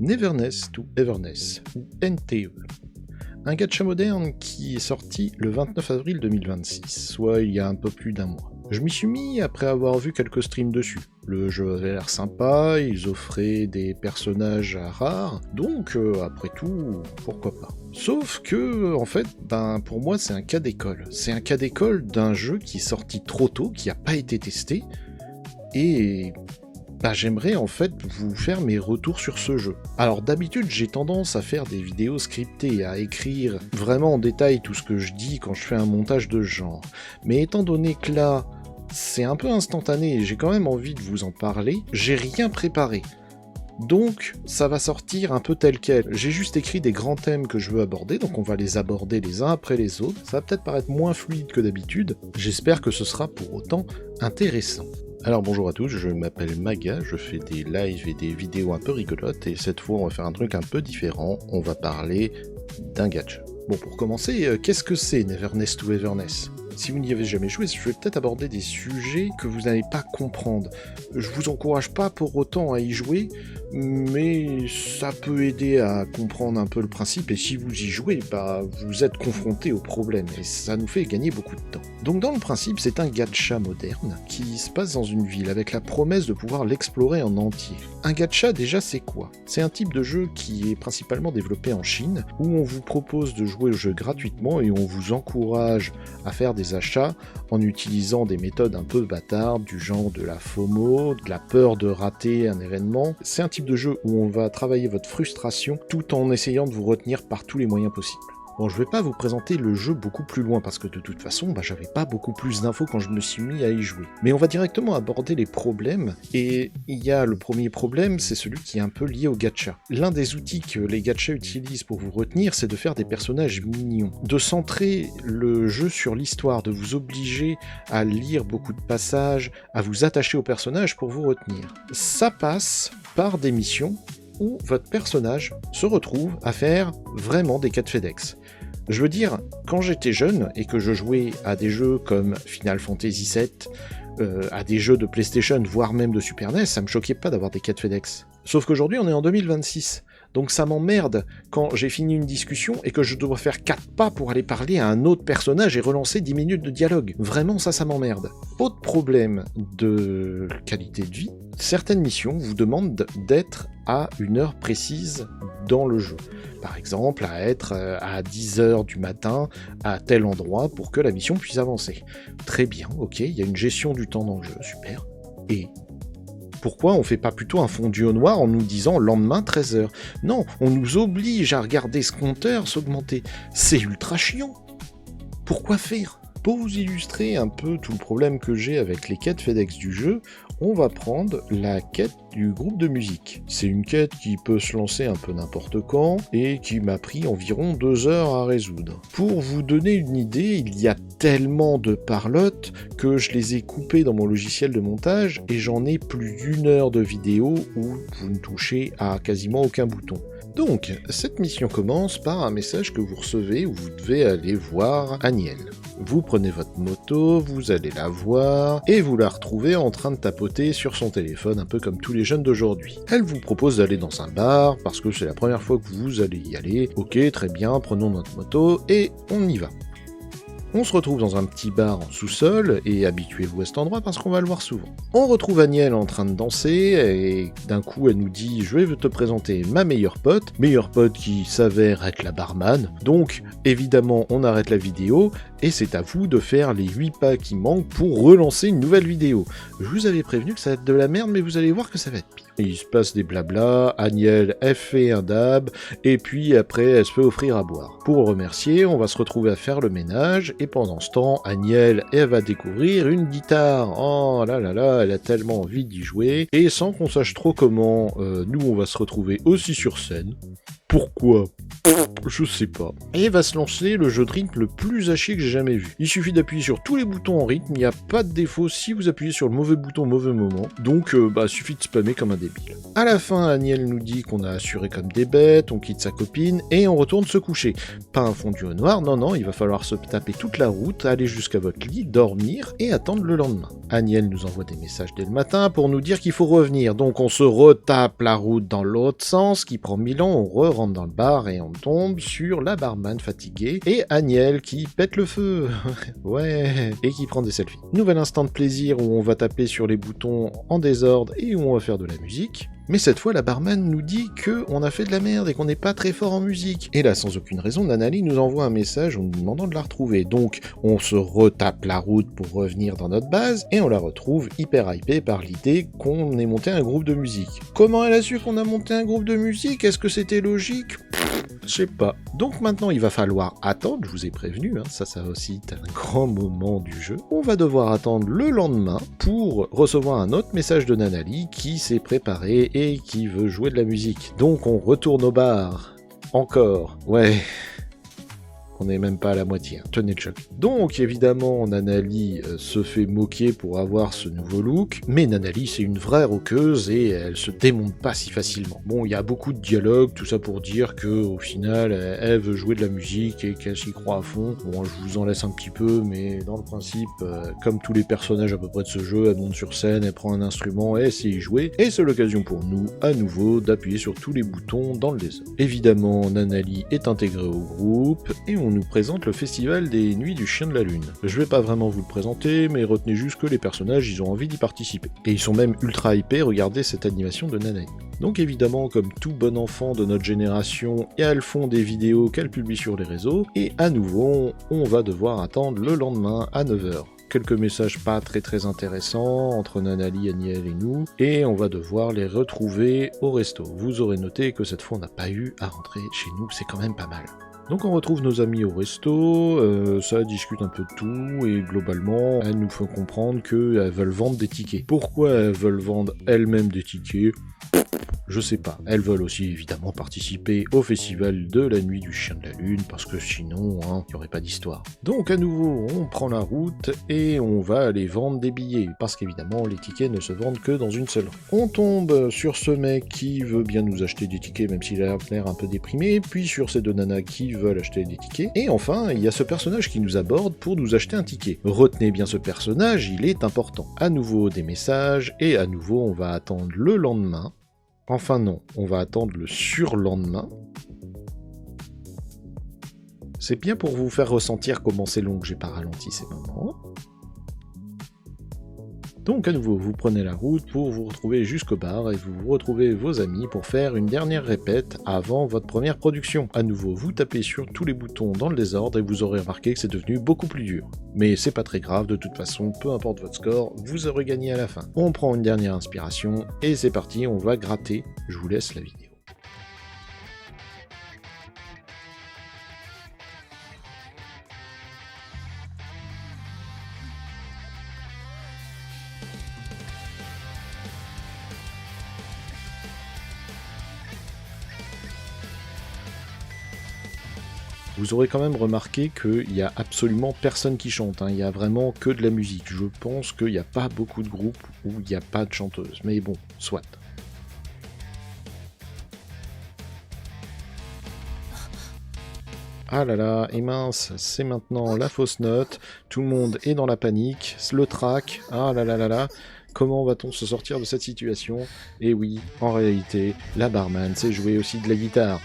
Neverness to Everness, ou NTE. Un gacha moderne qui est sorti le 29 avril 2026, soit il y a un peu plus d'un mois. Je m'y suis mis après avoir vu quelques streams dessus. Le jeu avait l'air sympa, ils offraient des personnages rares, donc après tout, pourquoi pas. Sauf que, en fait, pour moi c'est un cas d'école. C'est un cas d'école d'un jeu qui est sorti trop tôt, qui n'a pas été testé, et j'aimerais en fait vous faire mes retours sur ce jeu. Alors d'habitude j'ai tendance à faire des vidéos scriptées, à écrire vraiment en détail tout ce que je dis quand je fais un montage de ce genre. Mais étant donné que là, c'est un peu instantané et j'ai quand même envie de vous en parler, j'ai rien préparé. Donc ça va sortir un peu tel quel. J'ai juste écrit des grands thèmes que je veux aborder, donc on va les aborder les uns après les autres. Ça va peut-être paraître moins fluide que d'habitude, j'espère que ce sera pour autant intéressant. Alors bonjour à tous, je m'appelle Maga, je fais des lives et des vidéos un peu rigolotes, et cette fois on va faire un truc un peu différent, on va parler d'un gacha. Bon, pour commencer, qu'est-ce que c'est Neverness to Everness ? Si vous n'y avez jamais joué, je vais peut-être aborder des sujets que vous n'allez pas comprendre. Je vous encourage pas pour autant à y jouer, mais ça peut aider à comprendre un peu le principe, et si vous y jouez, vous êtes confronté au problème, et ça nous fait gagner beaucoup de temps. Donc dans le principe, c'est un gacha moderne qui se passe dans une ville avec la promesse de pouvoir l'explorer en entier. Un gacha, déjà, c'est quoi ? C'est un type de jeu qui est principalement développé en Chine, où on vous propose de jouer au jeu gratuitement et on vous encourage à faire des achats en utilisant des méthodes un peu bâtardes, du genre de la FOMO, de la peur de rater un événement. C'est un type de jeu où on va travailler votre frustration tout en essayant de vous retenir par tous les moyens possibles. Bon, je vais pas vous présenter le jeu beaucoup plus loin parce que de toute façon, j'avais pas beaucoup plus d'infos quand je me suis mis à y jouer. Mais on va directement aborder les problèmes, et il y a le premier problème, c'est celui qui est un peu lié au gacha. L'un des outils que les gachas utilisent pour vous retenir, c'est de faire des personnages mignons, de centrer le jeu sur l'histoire, de vous obliger à lire beaucoup de passages, à vous attacher aux personnages pour vous retenir. Ça passe par des missions où votre personnage se retrouve à faire vraiment des quêtes FedEx. Je veux dire, quand j'étais jeune et que je jouais à des jeux comme Final Fantasy VII, à des jeux de PlayStation, voire même de Super NES, ça me choquait pas d'avoir des quêtes FedEx. Sauf qu'aujourd'hui, on est en 2026. Donc ça m'emmerde quand j'ai fini une discussion et que je dois faire 4 pas pour aller parler à un autre personnage et relancer 10 minutes de dialogue. Vraiment, ça m'emmerde. Autre problème de qualité de vie, certaines missions vous demandent d'être à une heure précise dans le jeu. Par exemple, à être à 10h du matin à tel endroit pour que la mission puisse avancer. Très bien, ok, il y a une gestion du temps dans le jeu, super. Et pourquoi on fait pas plutôt un fondu au noir en nous disant lendemain 13h ? Non, on nous oblige à regarder ce compteur s'augmenter. C'est ultra chiant. Pourquoi faire ? Pour vous illustrer un peu tout le problème que j'ai avec les quêtes FedEx du jeu, on va prendre la quête du groupe de musique. C'est une quête qui peut se lancer un peu n'importe quand et qui m'a pris environ 2 heures à résoudre. Pour vous donner une idée, il y a tellement de parlottes que je les ai coupées dans mon logiciel de montage et j'en ai plus d'1 heure de vidéo où vous ne touchez à quasiment aucun bouton. Donc, cette mission commence par un message que vous recevez où vous devez aller voir Aniel. Vous prenez votre moto, vous allez la voir, et vous la retrouvez en train de tapoter sur son téléphone, un peu comme tous les jeunes d'aujourd'hui. Elle vous propose d'aller dans un bar, parce que c'est la première fois que vous allez y aller. Ok, très bien, prenons notre moto, et on y va. On se retrouve dans un petit bar en sous-sol, et habituez-vous à cet endroit parce qu'on va le voir souvent. On retrouve Aniel en train de danser, et d'un coup elle nous dit « Je vais te présenter ma meilleure pote qui s'avère être la barman. » Donc, évidemment, on arrête la vidéo, et c'est à vous de faire les 8 pas qui manquent pour relancer une nouvelle vidéo. Je vous avais prévenu que ça va être de la merde, mais vous allez voir que ça va être pire. Et il se passe des blabla, Aniel, elle fait un dab, et puis après, elle se fait offrir à boire. Pour le remercier, on va se retrouver à faire le ménage, et pendant ce temps, Aniel, elle va découvrir une guitare. Oh là là là, elle a tellement envie d'y jouer, et sans qu'on sache trop comment, nous on va se retrouver aussi sur scène. Pourquoi? Je sais pas. Et va se lancer le jeu de rythme le plus à chier que j'ai jamais vu. Il suffit d'appuyer sur tous les boutons en rythme, il n'y a pas de défaut si vous appuyez sur le mauvais bouton au mauvais moment, donc suffit de spammer comme un débile. À la fin, Aniel nous dit qu'on a assuré comme des bêtes, on quitte sa copine, et on retourne se coucher. Pas un fondu au noir, non, il va falloir se taper toute la route, aller jusqu'à votre lit, dormir, et attendre le lendemain. Aniel nous envoie des messages dès le matin pour nous dire qu'il faut revenir, donc on se retape la route dans l'autre sens, qui prend 1000 ans, on rentre dans le bar et on tombe sur la barman fatiguée et Aniel qui pète le feu. Ouais, et qui prend des selfies. Nouvel instant de plaisir où on va taper sur les boutons en désordre et où on va faire de la musique. Mais cette fois, la barman nous dit qu'on a fait de la merde et qu'on n'est pas très fort en musique. Et là, sans aucune raison, Nanali nous envoie un message en nous demandant de la retrouver. Donc, on se retape la route pour revenir dans notre base et on la retrouve hyper hypée par l'idée qu'on ait monté un groupe de musique. Comment elle a su qu'on a monté un groupe de musique? Est-ce que c'était logique? Je sais pas. Donc maintenant, il va falloir attendre, je vous ai prévenu, ça aussi c'est un grand moment du jeu. On va devoir attendre le lendemain pour recevoir un autre message de Nanali qui s'est préparé et qui veut jouer de la musique. Donc on retourne au bar. Encore. Ouais. On n'est même pas à la moitié, tenez le choc. Donc évidemment, Nanali se fait moquer pour avoir ce nouveau look, mais Nanali c'est une vraie rockeuse et elle se démonte pas si facilement. Bon, il y a beaucoup de dialogues, tout ça pour dire que au final, elle veut jouer de la musique et qu'elle s'y croit à fond. Bon, je vous en laisse un petit peu, mais dans le principe, comme tous les personnages à peu près de ce jeu, elle monte sur scène, elle prend un instrument, elle essaie d'y jouer, et c'est l'occasion pour nous, à nouveau, d'appuyer sur tous les boutons dans le désordre. Évidemment, Nanali est intégrée au groupe, et on nous présente le festival des Nuits du Chien de la Lune. Je vais pas vraiment vous le présenter, mais retenez juste que les personnages, ils ont envie d'y participer. Et ils sont même ultra hypés, regardez cette animation de Nanali. Donc évidemment, comme tout bon enfant de notre génération, elles font des vidéos qu'elles publient sur les réseaux, et à nouveau, on va devoir attendre le lendemain à 9h. Quelques messages pas très intéressants entre Nanali, Aniel et nous, et on va devoir les retrouver au resto. Vous aurez noté que cette fois on n'a pas eu à rentrer chez nous, c'est quand même pas mal. Donc on retrouve nos amis au resto, ça discute un peu de tout, et globalement, elles nous font comprendre qu'elles veulent vendre des tickets. Pourquoi elles veulent vendre elles-mêmes des tickets ? Je sais pas. Elles veulent aussi évidemment participer au festival de la nuit du chien de la lune, parce que sinon, il n'y aurait pas d'histoire. Donc à nouveau, on prend la route et on va aller vendre des billets, parce qu'évidemment, les tickets ne se vendent que dans une seule rue. On tombe sur ce mec qui veut bien nous acheter des tickets, même s'il a l'air un peu déprimé, puis sur ces deux nanas qui veulent acheter des tickets, et enfin, il y a ce personnage qui nous aborde pour nous acheter un ticket. Retenez bien ce personnage, il est important. À nouveau des messages, et à nouveau, on va attendre le lendemain. Enfin non, on va attendre le surlendemain. C'est bien pour vous faire ressentir comment c'est long que j'ai pas ralenti ces moments. Donc à nouveau, vous prenez la route pour vous retrouver jusqu'au bar et vous retrouvez vos amis pour faire une dernière répète avant votre première production. À nouveau, vous tapez sur tous les boutons dans le désordre et vous aurez remarqué que c'est devenu beaucoup plus dur. Mais c'est pas très grave, de toute façon, peu importe votre score, vous aurez gagné à la fin. On prend une dernière inspiration et c'est parti, on va gratter. Je vous laisse la vidéo. Vous aurez quand même remarqué qu'il n'y a absolument personne qui chante, il n'y a vraiment que de la musique. Je pense qu'il n'y a pas beaucoup de groupes où il n'y a pas de chanteuse, mais bon, soit. Ah là là, et mince, c'est maintenant la fausse note, tout le monde est dans la panique, le trac, ah là là là là, comment va-t-on se sortir de cette situation? Et oui, en réalité, la barman sait jouer aussi de la guitare.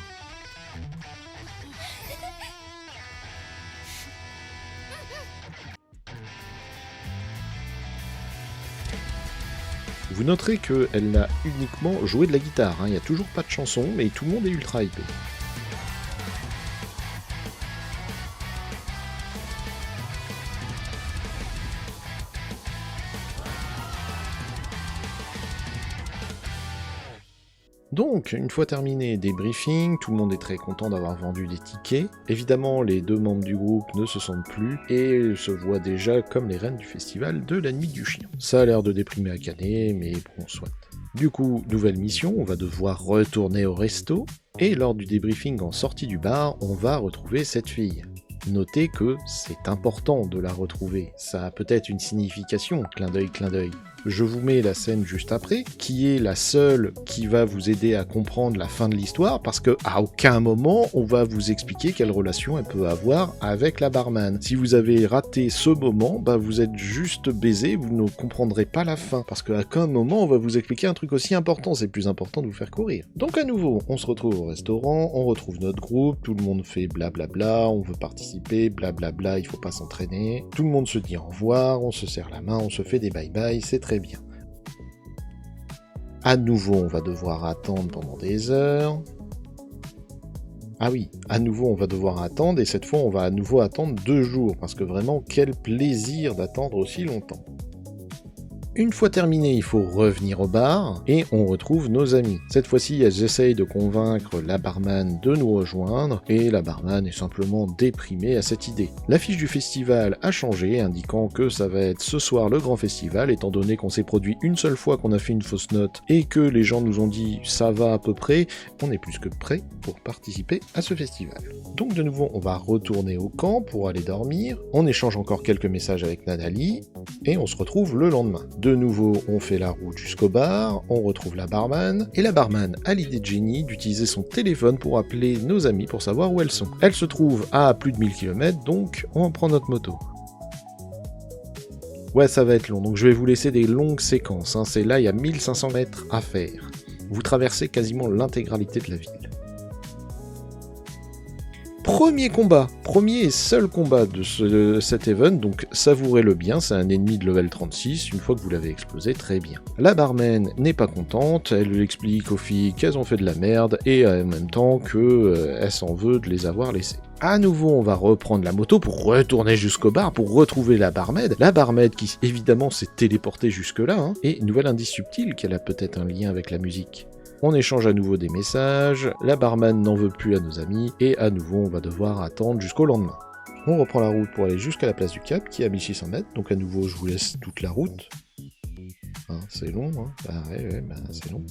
Vous noterez qu'elle a uniquement joué de la guitare, il n'y a toujours pas de chanson, mais tout le monde est ultra hypé. Donc, une fois terminé des briefings, tout le monde est très content d'avoir vendu des tickets. Évidemment, les deux membres du groupe ne se sentent plus et se voient déjà comme les reines du festival de la nuit du chien. Ça a l'air de déprimer Akane, mais bon, soit. Du coup, nouvelle mission, on va devoir retourner au resto, et lors du débriefing en sortie du bar, on va retrouver cette fille. Notez que c'est important de la retrouver, ça a peut-être une signification, clin d'œil, clin d'œil. Je vous mets la scène juste après, qui est la seule qui va vous aider à comprendre la fin de l'histoire, parce que à aucun moment on va vous expliquer quelle relation elle peut avoir avec la barman. Si vous avez raté ce moment, bah vous êtes juste baisé, vous ne comprendrez pas la fin, parce qu'à aucun moment on va vous expliquer un truc aussi important, c'est plus important de vous faire courir. Donc à nouveau, on se retrouve au restaurant, on retrouve notre groupe, tout le monde fait blablabla, on veut participer, blablabla, il faut pas s'entraîner, tout le monde se dit au revoir, on se serre la main, on se fait des bye-bye, c'est très bien. À nouveau, on va devoir attendre pendant des heures. Ah oui, à nouveau, on va devoir attendre, et cette fois, on va à nouveau attendre 2 jours, parce que vraiment, quel plaisir d'attendre aussi longtemps. Une fois terminé, il faut revenir au bar, et on retrouve nos amis. Cette fois-ci, elles essayent de convaincre la barman de nous rejoindre, et la barman est simplement déprimée à cette idée. L'affiche du festival a changé, indiquant que ça va être ce soir le grand festival, étant donné qu'on s'est produit une seule fois, qu'on a fait une fausse note, et que les gens nous ont dit ça va à peu près, on est plus que prêt pour participer à ce festival. Donc de nouveau, on va retourner au camp pour aller dormir, on échange encore quelques messages avec Nanali, et on se retrouve le lendemain. De nouveau, on fait la route jusqu'au bar, on retrouve la barman, et la barman a l'idée de génie d'utiliser son téléphone pour appeler nos amis pour savoir où elles sont. Elles se trouvent à plus de 1000 km, donc on prend notre moto. Ouais, ça va être long, donc je vais vous laisser des longues séquences, c'est là, il y a 1500 mètres à faire. Vous traversez quasiment l'intégralité de la ville. Premier combat, premier et seul combat de cet event, donc savourez-le bien, c'est un ennemi de level 36, une fois que vous l'avez explosé, très bien. La barman n'est pas contente, elle explique aux filles qu'elles ont fait de la merde, et en même temps qu'elle s'en veut de les avoir laissées. À nouveau, on va reprendre la moto pour retourner jusqu'au bar, pour retrouver la barmaid qui évidemment s'est téléportée jusque-là, et nouvel indice subtil qu'elle a peut-être un lien avec la musique. On échange à nouveau des messages, la barman n'en veut plus à nos amis, et à nouveau on va devoir attendre jusqu'au lendemain. On reprend la route pour aller jusqu'à la place du Cap, qui est à 1600 mètres, donc à nouveau je vous laisse toute la route. C'est long, c'est long.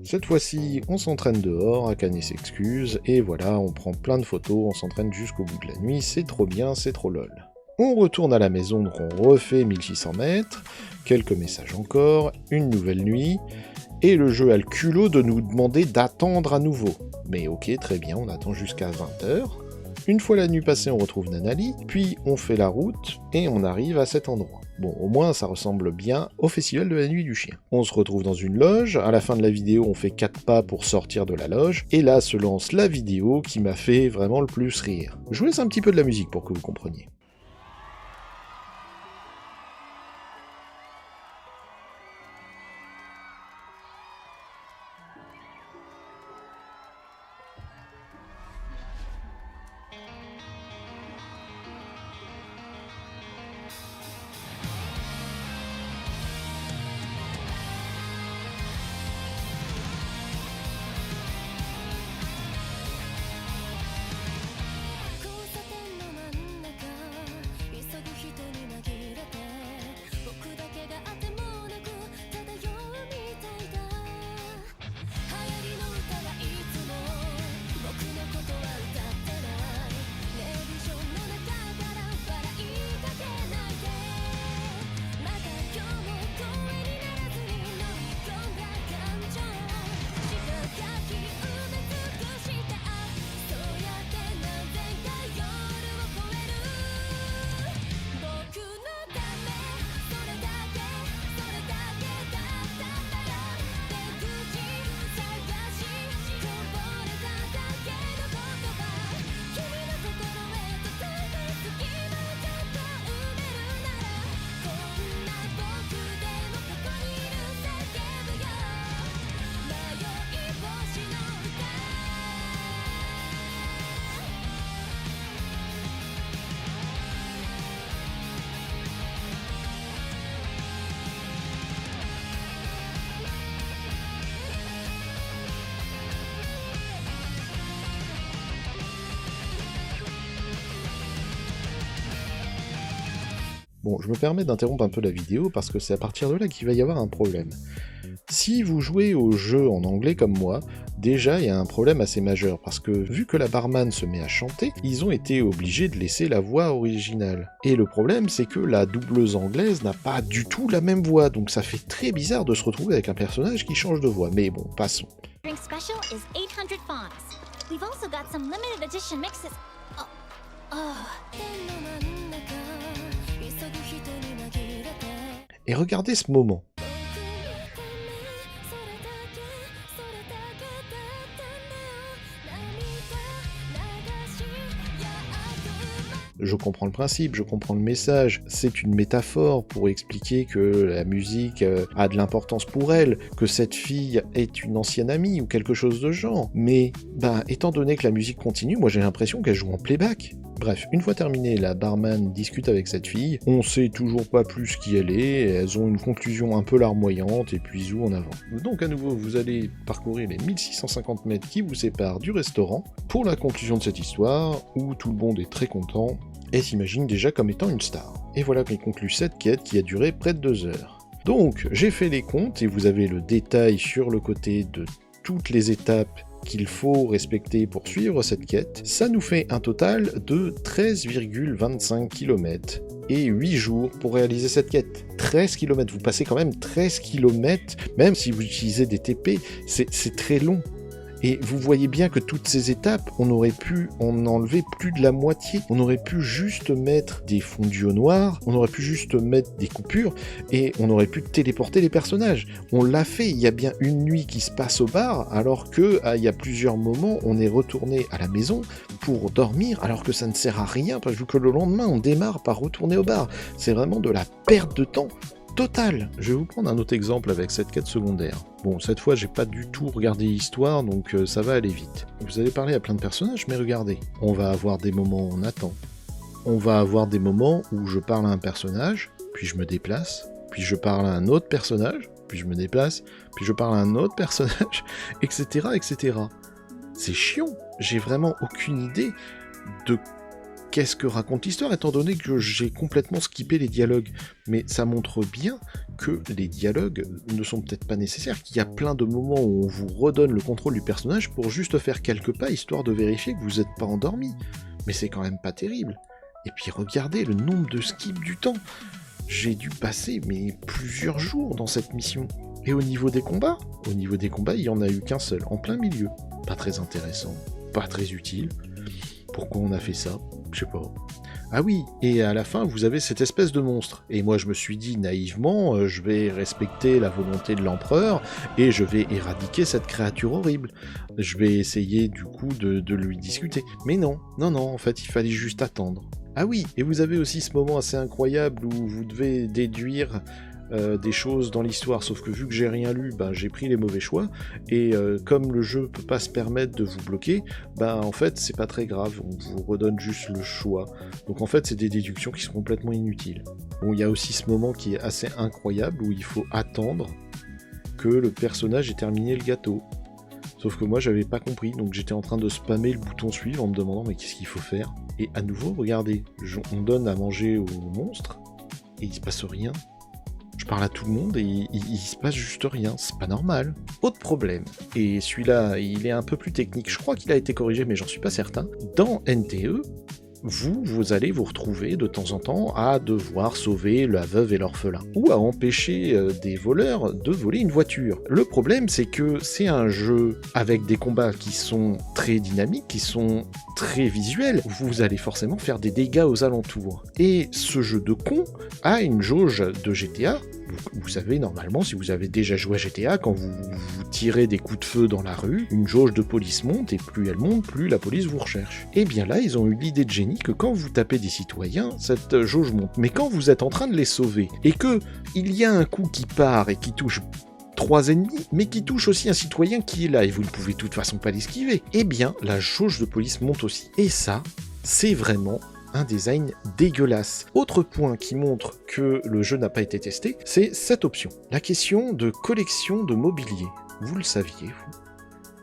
Cette fois-ci, on s'entraîne dehors, Akane s'excuse, et voilà, on prend plein de photos, on s'entraîne jusqu'au bout de la nuit, c'est trop bien, c'est trop lol. On retourne à la maison, donc on refait 1600 mètres, quelques messages encore, une nouvelle nuit, et le jeu a le culot de nous demander d'attendre à nouveau. Mais ok, très bien, on attend jusqu'à 20h. Une fois la nuit passée, on retrouve Nanali, puis on fait la route, et on arrive à cet endroit. Bon, au moins ça ressemble bien au festival de la nuit du chien. On se retrouve dans une loge, à la fin de la vidéo on fait 4 pas pour sortir de la loge, et là se lance la vidéo qui m'a fait vraiment le plus rire. Je vous laisse un petit peu de la musique pour que vous compreniez. Bon, je me permets d'interrompre un peu la vidéo parce que c'est à partir de là qu'il va y avoir un problème. Si vous jouez au jeu en anglais comme moi, déjà il y a un problème assez majeur, parce que vu que la barman se met à chanter, ils ont été obligés de laisser la voix originale. Et le problème c'est que la doubleuse anglaise n'a pas du tout la même voix, donc ça fait très bizarre de se retrouver avec un personnage qui change de voix. Mais bon, passons. Drink special is 800 fonts. We've also got some limited edition mixes. Et regardez ce moment. Je comprends le principe, je comprends le message, c'est une métaphore pour expliquer que la musique a de l'importance pour elle, que cette fille est une ancienne amie ou quelque chose de genre. Mais, étant donné que la musique continue, moi j'ai l'impression qu'elle joue en playback. Bref, une fois terminé, la barman discute avec cette fille, on sait toujours pas plus qui elle est, elles ont une conclusion un peu larmoyante, et puis zou en avant. Donc à nouveau, vous allez parcourir les 1650 mètres qui vous séparent du restaurant, pour la conclusion de cette histoire, où tout le monde est très content, et s'imagine déjà comme étant une star. Et voilà qu'il conclut cette quête qui a duré près de 2 heures. Donc, j'ai fait les comptes, et vous avez le détail sur le côté de toutes les étapes qu'il faut respecter pour suivre cette quête. Ça nous fait un total de 13,25 km et 8 jours pour réaliser cette quête. 13 km, vous passez quand même 13 km, même si vous utilisez des TP, c'est très long. Et vous voyez bien que toutes ces étapes, on aurait pu en enlever plus de la moitié. On aurait pu juste mettre des fondus au noir, on aurait pu juste mettre des coupures, et on aurait pu téléporter les personnages. On l'a fait, il y a bien une nuit qui se passe au bar, alors que il y a plusieurs moments, on est retourné à la maison pour dormir, alors que ça ne sert à rien, parce que le lendemain, on démarre par retourner au bar. C'est vraiment de la perte de temps total. Je vais vous prendre un autre exemple avec cette quête secondaire. Bon, cette fois, j'ai pas du tout regardé l'histoire, donc ça va aller vite. Vous allez parler à plein de personnages, mais regardez, on va avoir des moments où on attend. On va avoir des moments où je parle à un personnage, puis je me déplace, puis je parle à un autre personnage, puis je me déplace, puis je parle à un autre personnage, etc., etc. C'est chiant. J'ai vraiment aucune idée de qu'est-ce que raconte l'histoire, étant donné que j'ai complètement skippé les dialogues. Mais ça montre bien que les dialogues ne sont peut-être pas nécessaires, qu'il y a plein de moments où on vous redonne le contrôle du personnage pour juste faire quelques pas, histoire de vérifier que vous n'êtes pas endormi. Mais c'est quand même pas terrible. Et puis regardez le nombre de skips du temps. J'ai dû passer plusieurs jours dans cette mission. Et au niveau des combats, il n'y en a eu qu'un seul, en plein milieu. Pas très intéressant, pas très utile. Pourquoi on a fait ça? Je sais pas. Ah oui, et à la fin, vous avez cette espèce de monstre. Et moi, je me suis dit naïvement, je vais respecter la volonté de l'empereur, et je vais éradiquer cette créature horrible. Je vais essayer, du coup, de lui discuter. Mais non, en fait, il fallait juste attendre. Ah oui, et vous avez aussi ce moment assez incroyable où vous devez déduire des choses dans l'histoire, sauf que vu que j'ai rien lu, j'ai pris les mauvais choix, et comme le jeu peut pas se permettre de vous bloquer, en fait c'est pas très grave, on vous redonne juste le choix. Donc en fait c'est des déductions qui sont complètement inutiles. Bon, il y a aussi ce moment qui est assez incroyable où il faut attendre que le personnage ait terminé le gâteau. Sauf que moi j'avais pas compris, donc j'étais en train de spammer le bouton suivre en me demandant mais qu'est-ce qu'il faut faire. Et à nouveau, regardez, on donne à manger au monstre, et il se passe rien. Je parle à tout le monde et il se passe juste rien, c'est pas normal. Autre problème, et celui-là il est un peu plus technique, je crois qu'il a été corrigé mais j'en suis pas certain. Dans NTE, vous allez vous retrouver de temps en temps à devoir sauver la veuve et l'orphelin, ou à empêcher des voleurs de voler une voiture. Le problème c'est que c'est un jeu avec des combats qui sont très dynamiques, qui sont très visuels, vous allez forcément faire des dégâts aux alentours. Et ce jeu de con a une jauge de GTA. Vous savez, normalement, si vous avez déjà joué à GTA, quand vous tirez des coups de feu dans la rue, une jauge de police monte, et plus elle monte, plus la police vous recherche. Et bien là, ils ont eu l'idée de génie que quand vous tapez des citoyens, cette jauge monte. Mais quand vous êtes en train de les sauver, et que il y a un coup qui part et qui touche 3 ennemis, mais qui touche aussi un citoyen qui est là, et vous ne pouvez de toute façon pas l'esquiver, eh bien, la jauge de police monte aussi. Et ça, c'est vraiment un design dégueulasse. Autre point qui montre que le jeu n'a pas été testé, c'est cette option. La question de collection de mobilier. Vous le saviez, vous?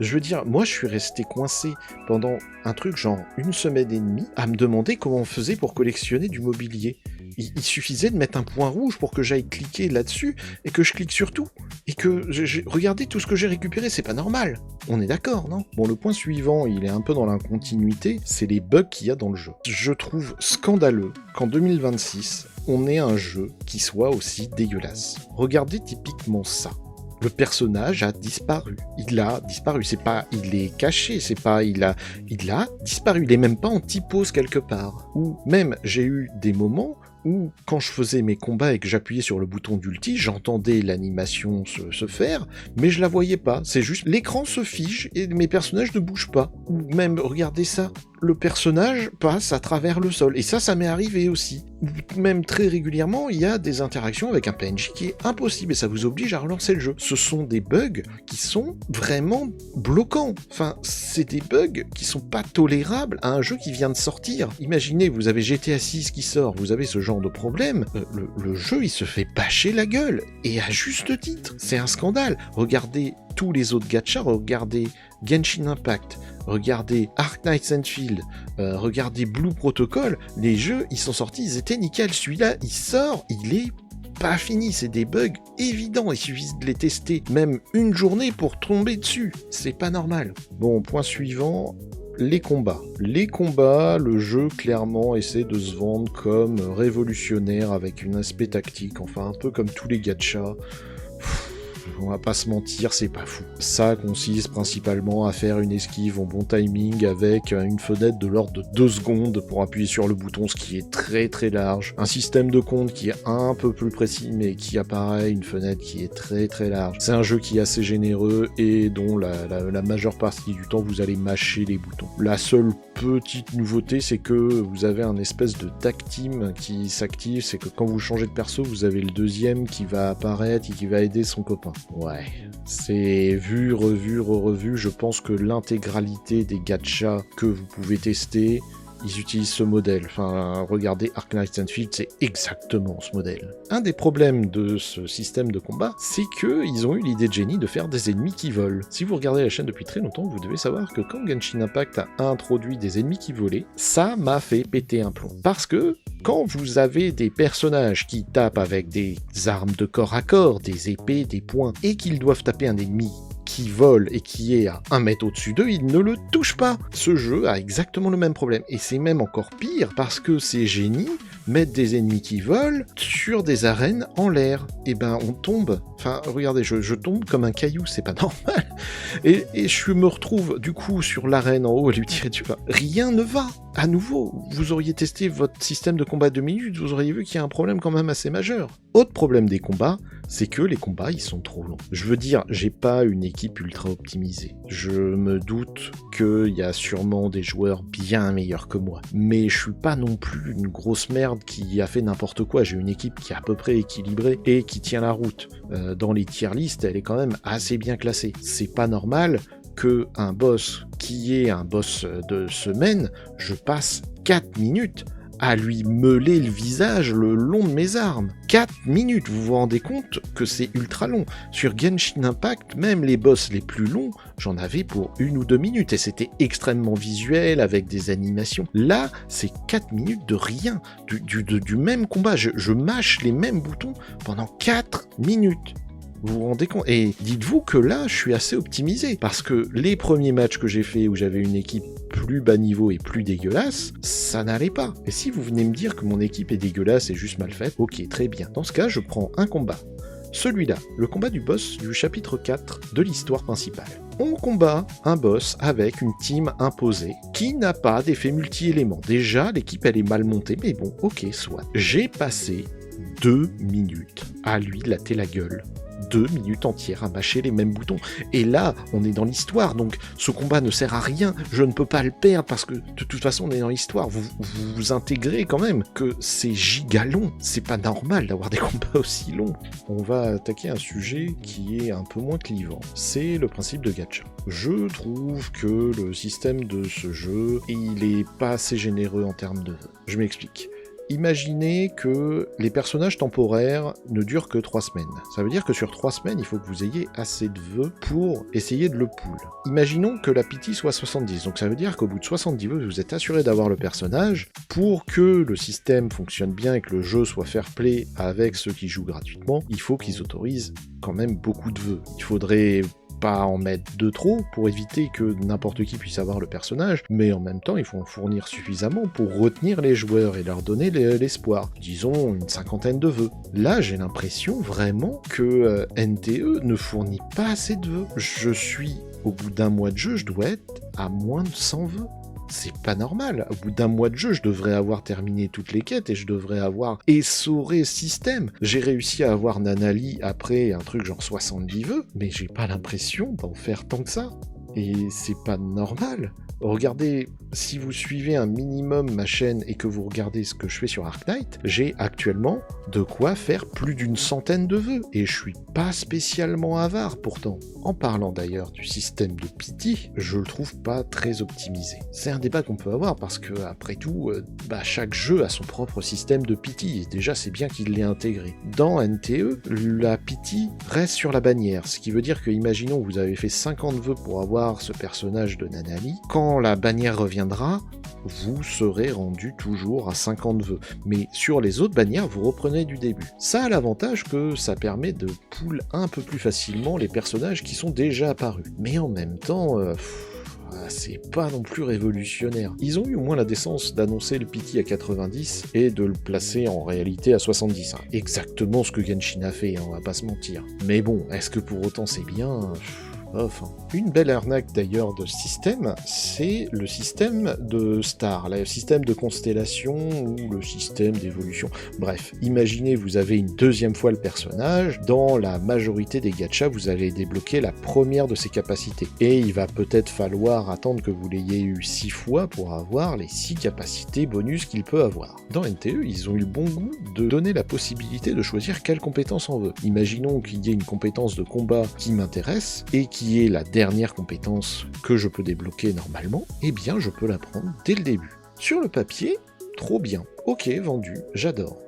Je veux dire, moi je suis resté coincé pendant un truc genre 1 semaine et demie à me demander comment on faisait pour collectionner du mobilier. Il suffisait de mettre un point rouge pour que j'aille cliquer là-dessus et que je clique sur tout. Et que regardez tout ce que j'ai récupéré, c'est pas normal. On est d'accord, non? Bon, le point suivant, il est un peu dans l'incontinuité, c'est les bugs qu'il y a dans le jeu. Je trouve scandaleux qu'en 2026, on ait un jeu qui soit aussi dégueulasse. Regardez typiquement ça. Le personnage a disparu. Il a disparu. C'est pas il est caché, c'est pas il a disparu. Il est même pas en typose quelque part. Ou même j'ai eu des moments où quand je faisais mes combats et que j'appuyais sur le bouton d'ulti, j'entendais l'animation se faire, mais je la voyais pas. C'est juste l'écran se fige et mes personnages ne bougent pas. Ou même, regardez ça, le personnage passe à travers le sol. Et ça m'est arrivé aussi. Ou même très régulièrement, il y a des interactions avec un PNJ qui est impossible et ça vous oblige à relancer le jeu. Ce sont des bugs qui sont vraiment bloquants. Enfin, c'est des bugs qui sont pas tolérables à un jeu qui vient de sortir. Imaginez, vous avez GTA 6 qui sort, vous avez ce genre de problème, le jeu il se fait bâcher la gueule, et à juste titre, c'est un scandale. Regardez tous les autres gachas, regardez Genshin Impact, regardez Ark Knights and Field, regardez Blue Protocol, les jeux ils sont sortis, ils étaient nickel, celui-là il sort, il est pas fini, c'est des bugs évidents, il suffit de les tester même une journée pour tomber dessus, c'est pas normal. Bon, point suivant, les combats. Les combats, le jeu clairement essaie de se vendre comme révolutionnaire avec un aspect tactique, enfin un peu comme tous les gachas. On va pas se mentir, c'est pas fou. Ça consiste principalement à faire une esquive en bon timing avec une fenêtre de l'ordre de 2 secondes pour appuyer sur le bouton, ce qui est très très large. Un système de compte qui est un peu plus précis mais qui apparaît, une fenêtre qui est très très large. C'est un jeu qui est assez généreux et dont la majeure partie du temps vous allez mâcher les boutons. La seule petite nouveauté, c'est que vous avez un espèce de tag team qui s'active, c'est que quand vous changez de perso, vous avez le deuxième qui va apparaître et qui va aider son copain. Ouais, c'est vu, revu, re-revu, je pense que l'intégralité des gachas que vous pouvez tester, ils utilisent ce modèle. Enfin, regardez Ark Knights and Field, c'est exactement ce modèle. Un des problèmes de ce système de combat, c'est qu'ils ont eu l'idée de génie de faire des ennemis qui volent. Si vous regardez la chaîne depuis très longtemps, vous devez savoir que quand Genshin Impact a introduit des ennemis qui volaient, ça m'a fait péter un plomb. Parce que quand vous avez des personnages qui tapent avec des armes de corps à corps, des épées, des poings, et qu'ils doivent taper un ennemi qui vole et qui est à 1 mètre au-dessus d'eux, ils ne le touchent pas. Ce jeu a exactement le même problème. Et c'est même encore pire parce que ces génies mettent des ennemis qui volent sur des arènes en l'air. Et ben on tombe. Enfin, regardez, je tombe comme un caillou, c'est pas normal. Et je me retrouve du coup sur l'arène en haut à lui tirer dessus. Rien ne va. À nouveau, vous auriez testé votre système de combat 2 minutes, vous auriez vu qu'il y a un problème quand même assez majeur. Autre problème des combats, c'est que les combats ils sont trop longs. Je veux dire, j'ai pas une équipe ultra optimisée. Je me doute qu'il y a sûrement des joueurs bien meilleurs que moi. Mais je suis pas non plus une grosse merde qui a fait n'importe quoi. J'ai une équipe qui est à peu près équilibrée et qui tient la route. Dans les tier lists, elle est quand même assez bien classée. C'est pas normal que un boss qui est un boss de semaine, je passe 4 minutes à lui meuler le visage le long de mes armes. 4 minutes, vous vous rendez compte que c'est ultra long. Sur Genshin Impact, même les boss les plus longs, j'en avais pour 1 ou 2 minutes et c'était extrêmement visuel avec des animations. Là, c'est 4 minutes de rien, du même combat. Je mâche les mêmes boutons pendant 4 minutes. Vous vous rendez compte? Et dites-vous que là, je suis assez optimisé, parce que les premiers matchs que j'ai fait où j'avais une équipe plus bas niveau et plus dégueulasse, ça n'allait pas. Et si vous venez me dire que mon équipe est dégueulasse et juste mal faite, ok, très bien. Dans ce cas, je prends un combat. Celui-là, le combat du boss du chapitre 4 de l'histoire principale. On combat un boss avec une team imposée qui n'a pas d'effet multi-éléments. Déjà, l'équipe elle est mal montée, mais bon, ok, soit. J'ai passé 2 minutes à lui latter la gueule. 2 minutes entières à mâcher les mêmes boutons. Et là, on est dans l'histoire, donc ce combat ne sert à rien, je ne peux pas le perdre, parce que de toute façon, on est dans l'histoire. Vous intégrez quand même que c'est giga long. C'est pas normal d'avoir des combats aussi longs. On va attaquer un sujet qui est un peu moins clivant. C'est le principe de gacha. Je trouve que le système de ce jeu, il est pas assez généreux en termes de... Je m'explique. Imaginez que les personnages temporaires ne durent que 3 semaines. Ça veut dire que sur 3 semaines, il faut que vous ayez assez de vœux pour essayer de le pull. Imaginons que la pity soit 70, donc ça veut dire qu'au bout de 70 vœux, vous êtes assuré d'avoir le personnage. Pour que le système fonctionne bien et que le jeu soit fair-play avec ceux qui jouent gratuitement, il faut qu'ils autorisent quand même beaucoup de vœux. Il faudrait pas en mettre de trop pour éviter que n'importe qui puisse avoir le personnage, mais en même temps il faut en fournir suffisamment pour retenir les joueurs et leur donner l'espoir. Disons une 50aine de vœux. Là j'ai l'impression vraiment que NTE ne fournit pas assez de vœux. Je suis, au bout d'un mois de jeu, je dois être à moins de 100 vœux. C'est pas normal. Au bout d'un mois de jeu, je devrais avoir terminé toutes les quêtes et je devrais avoir essoré le système. J'ai réussi à avoir Nanali après un truc genre 70 vœux, mais j'ai pas l'impression d'en faire tant que ça. Et c'est pas normal. Regardez, si vous suivez un minimum ma chaîne et que vous regardez ce que je fais sur Arknight, j'ai actuellement de quoi faire plus d'une centaine de vœux. Et je suis pas spécialement avare pourtant. En parlant d'ailleurs du système de pity, je le trouve pas très optimisé. C'est un débat qu'on peut avoir parce que, après tout, chaque jeu a son propre système de pity et déjà c'est bien qu'il l'ait intégré. Dans NTE, la pity reste sur la bannière, ce qui veut dire que, imaginons que vous avez fait 50 vœux pour avoir ce personnage de Nanali, quand la bannière reviendra, vous serez rendu toujours à 50 vœux. Mais sur les autres bannières, vous reprenez du début. Ça a l'avantage que ça permet de pull un peu plus facilement les personnages qui sont déjà apparus. Mais en même temps, c'est pas non plus révolutionnaire. Ils ont eu au moins la décence d'annoncer le pity à 90 et de le placer en réalité à 70. Exactement ce que Genshin a fait, on va pas se mentir. Mais bon, est-ce que pour autant c'est bien ? Enfin. Une belle arnaque d'ailleurs de ce système, c'est le système de star, le système de constellation ou le système d'évolution. Bref, imaginez vous avez une deuxième fois le personnage, dans la majorité des gachas vous allez débloquer la première de ses capacités. Et il va peut-être falloir attendre que vous l'ayez eu 6 fois pour avoir les 6 capacités bonus qu'il peut avoir. Dans NTE, ils ont eu le bon goût de donner la possibilité de choisir quelle compétence on veut. Imaginons qu'il y ait une compétence de combat qui m'intéresse et qui est la dernière compétence que je peux débloquer normalement, eh bien je peux la prendre dès le début. Sur le papier, trop bien, ok, vendu, j'adore.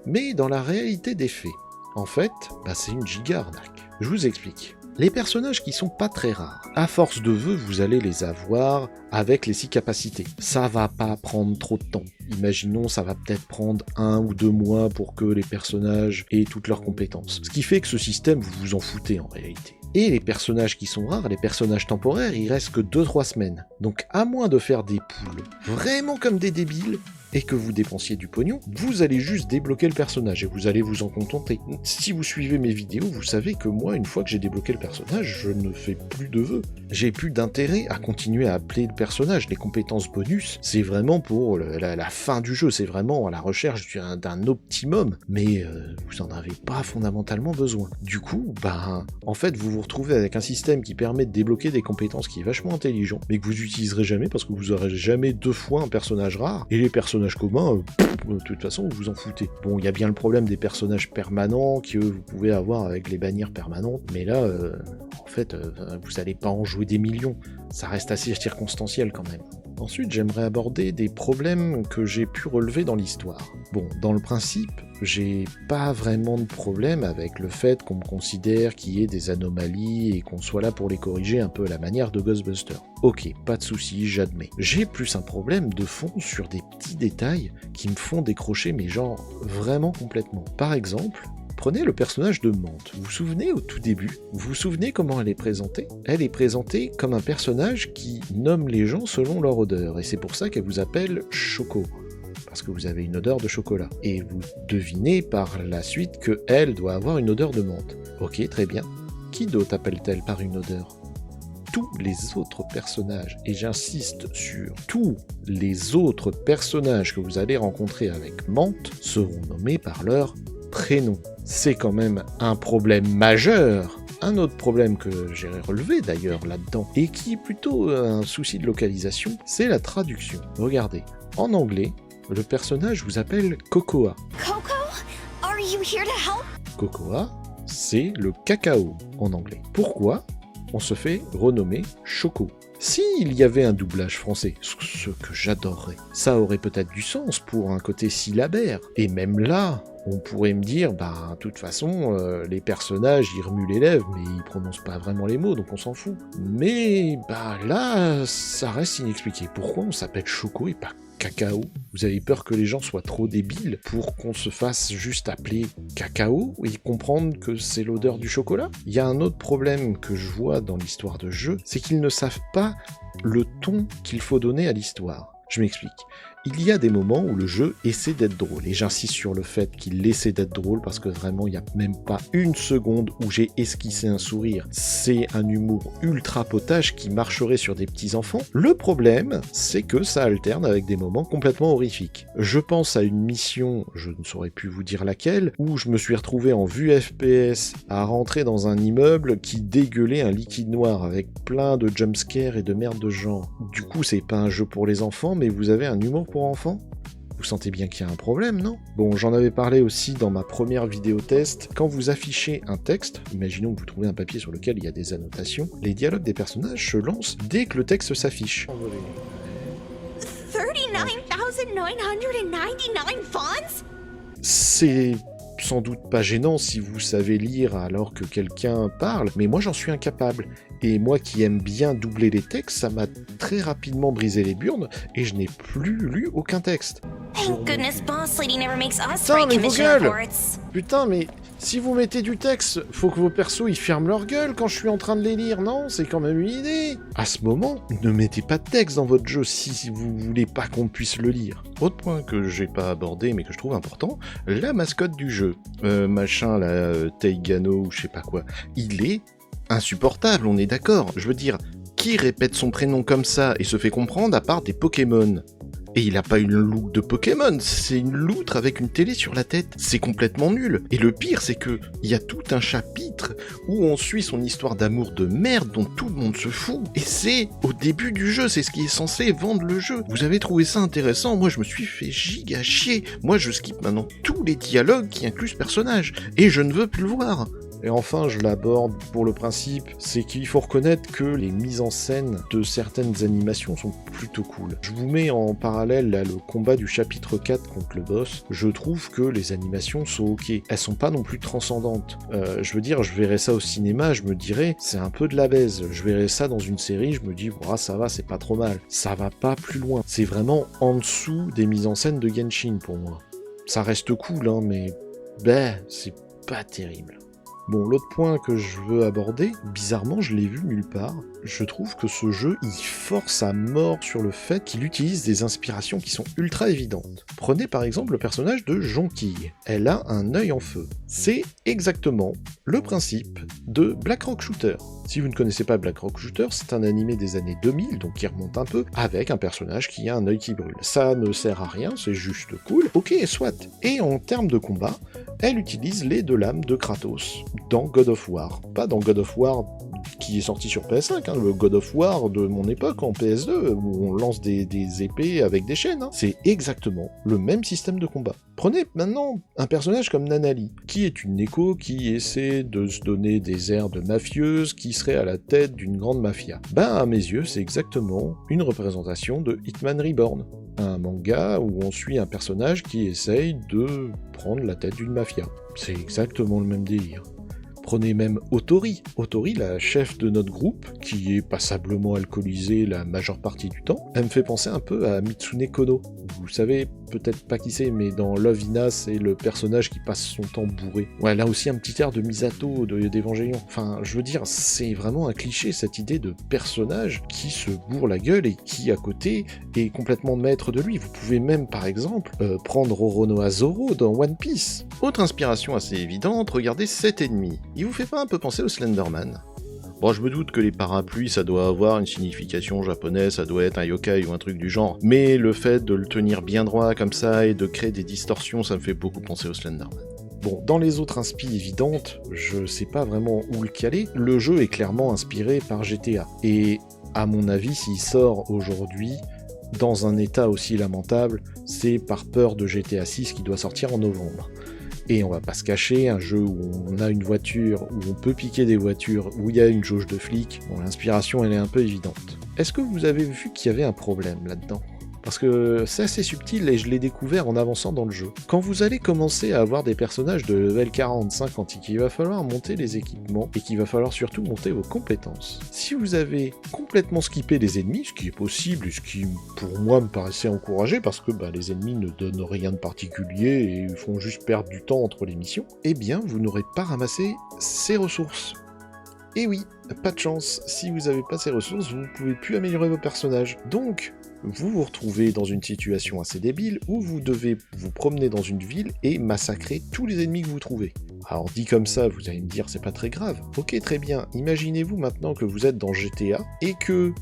Mais dans la réalité des faits, en fait, c'est une giga arnaque. Je vous explique. Les personnages qui sont pas très rares, à force de vœux, vous allez les avoir avec les 6 capacités. Ça va pas prendre trop de temps. Imaginons, ça va peut-être prendre 1 ou 2 mois pour que les personnages aient toutes leurs compétences. Ce qui fait que ce système, vous vous en foutez en réalité. Et les personnages qui sont rares, les personnages temporaires, il reste que 2-3 semaines. Donc à moins de faire des poules vraiment comme des débiles, et que vous dépensiez du pognon, vous allez juste débloquer le personnage et vous allez vous en contenter. Si vous suivez mes vidéos, vous savez que moi, une fois que j'ai débloqué le personnage, je ne fais plus de vœux. J'ai plus d'intérêt à continuer à appeler le personnage. Les compétences bonus, c'est vraiment pour la fin du jeu, c'est vraiment à la recherche d'un optimum, mais vous en avez pas fondamentalement besoin. Du coup, en fait, vous vous retrouvez avec un système qui permet de débloquer des compétences qui est vachement intelligent, mais que vous utiliserez jamais parce que vous aurez jamais 2 fois un personnage rare, et les personnages communs, de toute façon, vous vous en foutez. Bon, il y a bien le problème des personnages permanents que vous pouvez avoir avec les bannières permanentes, mais là, en fait, vous allez pas en jouer des millions. Ça reste assez circonstanciel quand même. Ensuite, j'aimerais aborder des problèmes que j'ai pu relever dans l'histoire. Bon, dans le principe, j'ai pas vraiment de problème avec le fait qu'on me considère qu'il y ait des anomalies et qu'on soit là pour les corriger un peu à la manière de Ghostbusters. Ok, pas de soucis, j'admets. J'ai plus un problème de fond sur des petits détails qui me font décrocher mes genres vraiment complètement. Par exemple, prenez le personnage de Mante. Vous vous souvenez au tout début? Vous vous souvenez comment elle est présentée? Elle est présentée comme un personnage qui nomme les gens selon leur odeur, et c'est pour ça qu'elle vous appelle Choco. Parce que vous avez une odeur de chocolat. Et vous devinez par la suite qu'elle doit avoir une odeur de menthe. Ok, très bien. Qui d'autre appelle-t-elle par une odeur? Tous les autres personnages, et j'insiste sur tous les autres personnages que vous allez rencontrer avec menthe, seront nommés par leur prénom. C'est quand même un problème majeur. Un autre problème que j'ai relevé d'ailleurs là-dedans, et qui est plutôt un souci de localisation, c'est la traduction. Regardez, en anglais, le personnage vous appelle Cocoa. Coco? Are you here to help? Cocoa, c'est le cacao en anglais. Pourquoi on se fait renommer Choco? S'il y avait un doublage français, ce que j'adorerais, ça aurait peut-être du sens pour un côté syllabaire. Et même là, on pourrait me dire, bah, de toute façon, les personnages, ils remuent les lèvres, mais ils prononcent pas vraiment les mots, donc on s'en fout. Mais, bah, là, ça reste inexpliqué. Pourquoi on s'appelle Choco et pas Cacao? Vous avez peur que les gens soient trop débiles pour qu'on se fasse juste appeler Cacao et comprendre que c'est l'odeur du chocolat? Il y a un autre problème que je vois dans l'histoire de jeu, c'est qu'ils ne savent pas le ton qu'il faut donner à l'histoire. Je m'explique. Il y a des moments où le jeu essaie d'être drôle, et j'insiste sur le fait qu'il essaie d'être drôle parce que vraiment il n'y a même pas une seconde où j'ai esquissé un sourire. C'est un humour ultra potage qui marcherait sur des petits enfants. Le problème, c'est que ça alterne avec des moments complètement horrifiques. Je pense à une mission, je ne saurais plus vous dire laquelle, où je me suis retrouvé en vue FPS à rentrer dans un immeuble qui dégueulait un liquide noir avec plein de jumpscares et de merde de genre. Du coup, c'est pas un jeu pour les enfants, mais vous avez un humour pour enfants? Vous sentez bien qu'il y a un problème, non? Bon, j'en avais parlé aussi dans ma première vidéo test. Quand vous affichez un texte, imaginons que vous trouvez un papier sur lequel il y a des annotations, les dialogues des personnages se lancent dès que le texte s'affiche. 39,999 fonts? C'est sans doute pas gênant si vous savez lire alors que quelqu'un parle, mais moi j'en suis incapable. Et moi qui aime bien doubler les textes, ça m'a très rapidement brisé les burnes et je n'ai plus lu aucun texte. Thank goodness Boss Lady never makes us Putain, write mais vos commission gueules! reports. Putain, mais si vous mettez du texte, faut que vos persos ils ferment leur gueule quand je suis en train de les lire, non? C'est quand même une idée. À ce moment, ne mettez pas de texte dans votre jeu si vous voulez pas qu'on puisse le lire. Autre point que j'ai pas abordé mais que je trouve important, la mascotte du jeu. Machin là, Teigano ou je sais pas quoi. Il est insupportable, on est d'accord. Je veux dire, qui répète son prénom comme ça et se fait comprendre à part des Pokémon? Et il a pas une look de Pokémon, c'est une loutre avec une télé sur la tête. C'est complètement nul. Et le pire, c'est que il y a tout un chapitre où on suit son histoire d'amour de merde dont tout le monde se fout. Et c'est au début du jeu, c'est ce qui est censé vendre le jeu. Vous avez trouvé ça intéressant? Moi, je me suis fait giga chier. Moi, je skip maintenant tous les dialogues qui incluent ce personnage. Et je ne veux plus le voir. Et enfin, je l'aborde pour le principe, c'est qu'il faut reconnaître que les mises en scène de certaines animations sont plutôt cool. Je vous mets en parallèle là, le combat du chapitre 4 contre le boss. Je trouve que les animations sont ok. Elles sont pas non plus transcendantes. Je veux dire, je verrais ça au cinéma, je me dirais, c'est un peu de la baise. Je verrais ça dans une série, je me dis, oh, ça va, c'est pas trop mal. Ça va pas plus loin. C'est vraiment en dessous des mises en scène de Genshin pour moi. Ça reste cool, hein, mais c'est pas terrible. Bon, l'autre point que je veux aborder, bizarrement, je l'ai vu nulle part. Je trouve que ce jeu, il force à mort sur le fait qu'il utilise des inspirations qui sont ultra évidentes. Prenez par exemple le personnage de Jonquille. Elle a un œil en feu. C'est exactement le principe de Black Rock Shooter. Si vous ne connaissez pas Black Rock Shooter, c'est un animé des années 2000, donc qui remonte un peu, avec un personnage qui a un œil qui brûle. Ça ne sert à rien, c'est juste cool. Ok, soit. Et en termes de combat, elle utilise les deux lames de Kratos dans God of War. Pas dans God of War qui est sorti sur PS5, hein, le God of War de mon époque en PS2, où on lance des épées avec des chaînes. Hein. C'est exactement le même système de combat. Prenez maintenant un personnage comme Nanali, qui est une écho qui essaie de se donner des airs de mafieuse, qui serait à la tête d'une grande mafia. À mes yeux, c'est exactement une représentation de Hitman Reborn, un manga où on suit un personnage qui essaye de prendre la tête d'une mafia. C'est exactement le même délire. Prenez même Otori. Otori, la chef de notre groupe, qui est passablement alcoolisée la majeure partie du temps, elle me fait penser un peu à Mitsune Kono. Vous savez peut-être pas qui c'est, mais dans Love Hina, c'est le personnage qui passe son temps bourré. Ouais, là aussi un petit air de Misato d'Evangelion. Enfin, je veux dire, c'est vraiment un cliché, cette idée de personnage qui se bourre la gueule et qui, à côté, est complètement maître de lui. Vous pouvez même, par exemple, prendre Oronoa Zoro dans One Piece. Autre inspiration assez évidente, regardez Cet Ennemi. Il vous fait pas un peu penser au Slenderman? Bon, je me doute que les parapluies, ça doit avoir une signification japonaise, ça doit être un yokai ou un truc du genre, mais le fait de le tenir bien droit comme ça et de créer des distorsions, ça me fait beaucoup penser au Slenderman. Bon, dans les autres inspi évidentes, je sais pas vraiment où le caler, le jeu est clairement inspiré par GTA, et à mon avis, s'il sort aujourd'hui, dans un état aussi lamentable, c'est par peur de GTA 6 qui doit sortir en novembre. Et on va pas se cacher, un jeu où on a une voiture, où on peut piquer des voitures, où il y a une jauge de flics, bon, l'inspiration elle est un peu évidente. Est-ce que vous avez vu qu'il y avait un problème là-dedans ? Parce que c'est assez subtil et je l'ai découvert en avançant dans le jeu. Quand vous allez commencer à avoir des personnages de level 40-50 et qu'il va falloir monter les équipements et qu'il va falloir surtout monter vos compétences, si vous avez complètement skippé les ennemis, ce qui est possible et ce qui pour moi me paraissait encouragé parce que les ennemis ne donnent rien de particulier et font juste perdre du temps entre les missions, eh bien vous n'aurez pas ramassé ces ressources. Et oui, pas de chance, si vous n'avez pas ces ressources, vous ne pouvez plus améliorer vos personnages. Donc, vous vous retrouvez dans une situation assez débile où vous devez vous promener dans une ville et massacrer tous les ennemis que vous trouvez. Alors dit comme ça, vous allez me dire c'est pas très grave. Ok, très bien, imaginez-vous maintenant que vous êtes dans GTA et que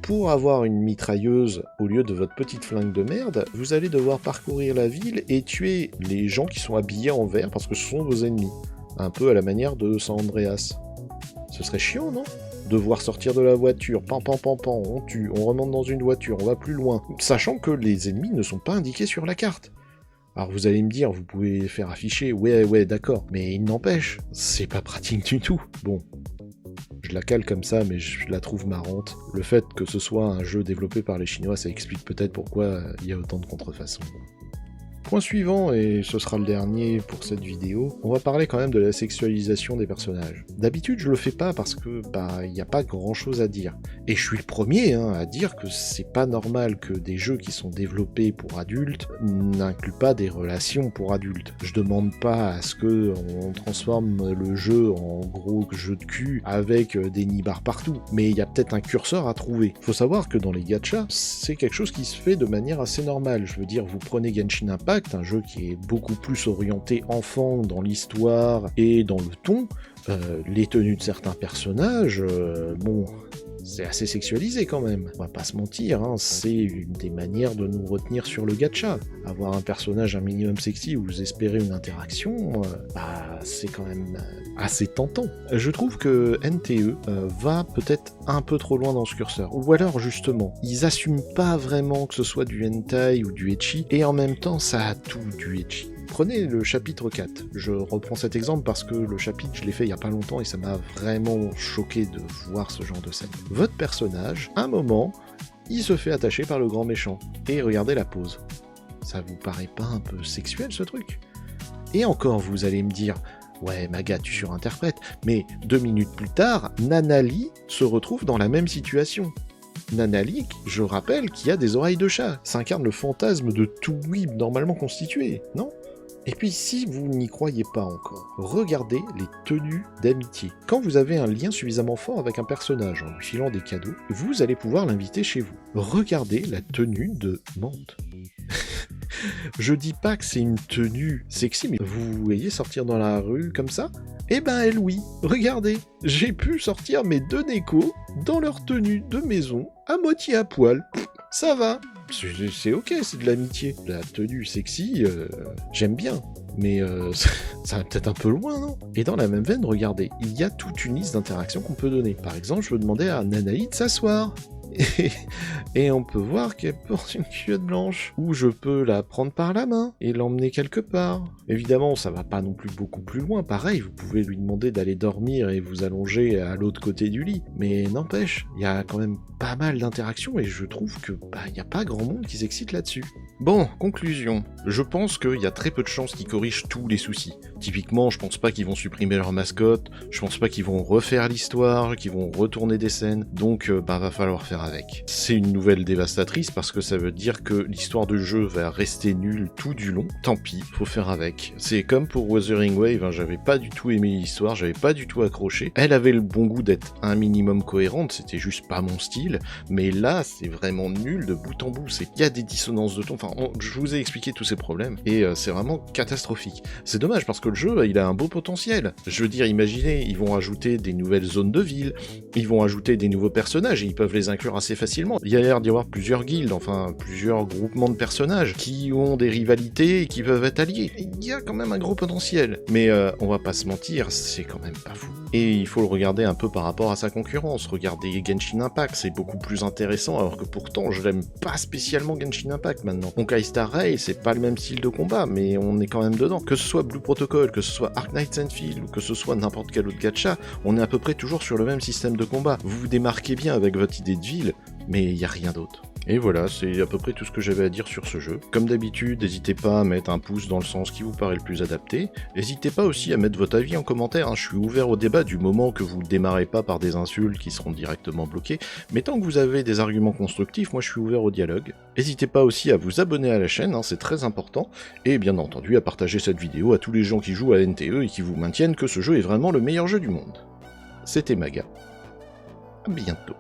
pour avoir une mitrailleuse au lieu de votre petite flingue de merde, vous allez devoir parcourir la ville et tuer les gens qui sont habillés en vert parce que ce sont vos ennemis. Un peu à la manière de San Andreas. Ce serait chiant, non ? Devoir sortir de la voiture, pan, on tue, on remonte dans une voiture, on va plus loin, sachant que les ennemis ne sont pas indiqués sur la carte. Alors vous allez me dire, vous pouvez faire afficher, ouais, d'accord, mais il n'empêche, c'est pas pratique du tout. Bon, je la cale comme ça, mais je la trouve marrante. Le fait que ce soit un jeu développé par les Chinois, ça explique peut-être pourquoi il y a autant de contrefaçons. Point suivant, et ce sera le dernier pour cette vidéo, on va parler quand même de la sexualisation des personnages. D'habitude je le fais pas parce que il n'y a pas grand chose à dire. Et je suis le premier à dire que c'est pas normal que des jeux qui sont développés pour adultes n'incluent pas des relations pour adultes. Je demande pas à ce que on transforme le jeu en gros jeu de cul avec des nibards partout, mais il y a peut-être un curseur à trouver. Faut savoir que dans les gachas, c'est quelque chose qui se fait de manière assez normale. Je veux dire, vous prenez Genshin Impact, un jeu qui est beaucoup plus orienté enfant dans l'histoire et dans le ton, les tenues de certains personnages, c'est assez sexualisé quand même. On va pas se mentir, c'est une des manières de nous retenir sur le gacha. Avoir un personnage un minimum sexy où vous espérez une interaction, c'est quand même assez tentant. Je trouve que NTE va peut-être un peu trop loin dans ce curseur. Ou alors justement, ils assument pas vraiment que ce soit du hentai ou du ecchi, et en même temps ça a tout du ecchi. Prenez le chapitre 4. Je reprends cet exemple parce que le chapitre, je l'ai fait il y a pas longtemps et ça m'a vraiment choqué de voir ce genre de scène. Votre personnage, à un moment, il se fait attacher par le grand méchant. Et regardez la pose. Ça vous paraît pas un peu sexuel ce truc ? Et encore, vous allez me dire, ouais, Maga, tu surinterprètes, mais 2 minutes plus tard, Nanali se retrouve dans la même situation. Nanali, je rappelle, qui a des oreilles de chat, s'incarne le fantasme de tout weeb normalement constitué, non ? Et puis si vous n'y croyez pas encore, regardez les tenues d'amitié. Quand vous avez un lien suffisamment fort avec un personnage en lui filant des cadeaux, vous allez pouvoir l'inviter chez vous. Regardez la tenue de Mante. Je dis pas que c'est une tenue sexy, mais vous voyez sortir dans la rue comme ça ? Eh ben elle oui, regardez, j'ai pu sortir mes 2 Neko dans leur tenue de maison, à moitié à poil. Ça va, c'est ok, c'est de l'amitié. La tenue sexy, j'aime bien. Mais ça va peut-être un peu loin, non ? Et dans la même veine, regardez, il y a toute une liste d'interactions qu'on peut donner. Par exemple, je peux demander à Nanaï de s'asseoir. Et on peut voir qu'elle porte une culotte blanche. Ou je peux la prendre par la main et l'emmener quelque part. Évidemment, ça va pas non plus beaucoup plus loin. Pareil, vous pouvez lui demander d'aller dormir et vous allonger à l'autre côté du lit. Mais n'empêche, il y a quand même pas mal d'interactions et je trouve que il y a pas grand monde qui s'excite là-dessus. Bon, conclusion. Je pense qu'il y a très peu de chances qu'ils corrigent tous les soucis. Typiquement, je pense pas qu'ils vont supprimer leur mascotte, je pense pas qu'ils vont refaire l'histoire, qu'ils vont retourner des scènes, donc va falloir faire avec. C'est une nouvelle dévastatrice parce que ça veut dire que l'histoire de jeu va rester nulle tout du long, tant pis, faut faire avec. C'est comme pour Wuthering Wave, j'avais pas du tout aimé l'histoire, j'avais pas du tout accroché. Elle avait le bon goût d'être un minimum cohérente, c'était juste pas mon style, mais là c'est vraiment nul de bout en bout, il y a des dissonances de ton, je vous ai expliqué tous ces problèmes, et c'est vraiment catastrophique. C'est dommage parce que le jeu, il a un beau potentiel. Je veux dire, imaginez, ils vont ajouter des nouvelles zones de ville, ils vont ajouter des nouveaux personnages, et ils peuvent les inclure assez facilement. Il y a l'air d'y avoir plusieurs guildes, plusieurs groupements de personnages qui ont des rivalités et qui peuvent être alliés. Il y a quand même un gros potentiel. Mais on va pas se mentir, c'est quand même pas fou. Et il faut le regarder un peu par rapport à sa concurrence. Regardez Genshin Impact, c'est beaucoup plus intéressant, alors que pourtant, je l'aime pas spécialement Genshin Impact maintenant. Honkai Star Rail, c'est pas le même style de combat, mais on est quand même dedans. Que ce soit Blue Protocol, que ce soit Ark Knights Enfield, ou que ce soit n'importe quel autre gacha, on est à peu près toujours sur le même système de combat. Vous vous démarquez bien avec votre idée de vie, style, mais il n'y a rien d'autre. Et voilà, c'est à peu près tout ce que j'avais à dire sur ce jeu. Comme d'habitude, n'hésitez pas à mettre un pouce dans le sens qui vous paraît le plus adapté. N'hésitez pas aussi à mettre votre avis en commentaire, hein. Je suis ouvert au débat du moment que vous ne démarrez pas par des insultes qui seront directement bloquées. Mais tant que vous avez des arguments constructifs, moi je suis ouvert au dialogue. N'hésitez pas aussi à vous abonner à la chaîne, hein, c'est très important. Et bien entendu à partager cette vidéo à tous les gens qui jouent à NTE et qui vous maintiennent que ce jeu est vraiment le meilleur jeu du monde. C'était Maga. À bientôt.